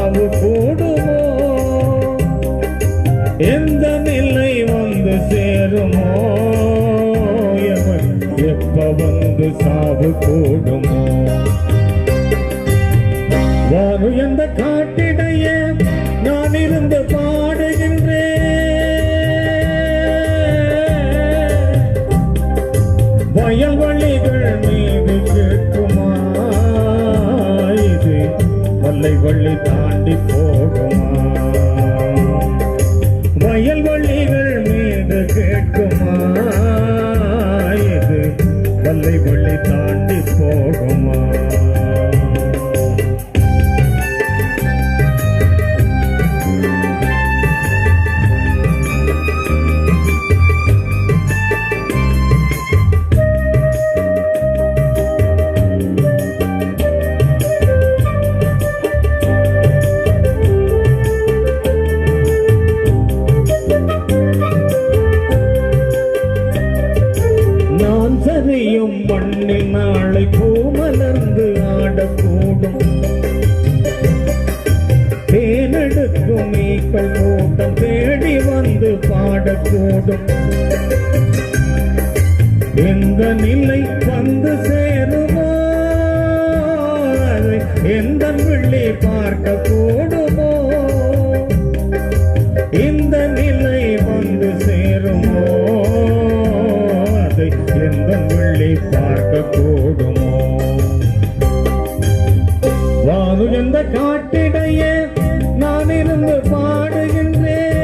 சாவு கூடுமோ? எந்த நிலை வந்து சேருமோ? எப்ப வந்து சாவு கூடுமோ? வானு எந்த காட்டிடையே நான் இருந்து பாடுகின்றேன். வயல்வெளிகள் மீது கேட்குமா இது? வல்லை வள்ளி தாண்டி போகுமா? வயல்வெளிகள் மீது கேட்குமா இது? வல்லை வள்ளி தாண்டி போகுமா? சரியும் மண்ணில் நாளை பூமலர்ந்து ஆடக்கூடும். தேனெடுக்கும் மீக்கள் கூட்டம் தேடி வந்து பாடக்கூடும். எந்த நிலை வந்து சேருமோ? அதை எந்த விழி பார்க்க கூடுமோ? இந்த நிலை வந்து சேருமோ? எந்த வெள்ளி பார்க்க கூடுமோ? வானு எந்த காட்டிடையே நான் இருந்து பாடுகின்றேன்.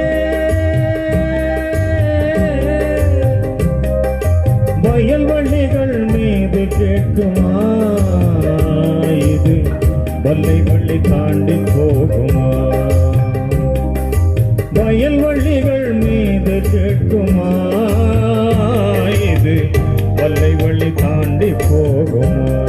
வயல்வெளிகள் மீது கேட்குமா இது? வல்லை வள்ளி தாண்டி போகுமா? வயல்வெளிகள் மீது கேட்குமா இது? வல்லை வள்ளி தாண்டி போகுமா?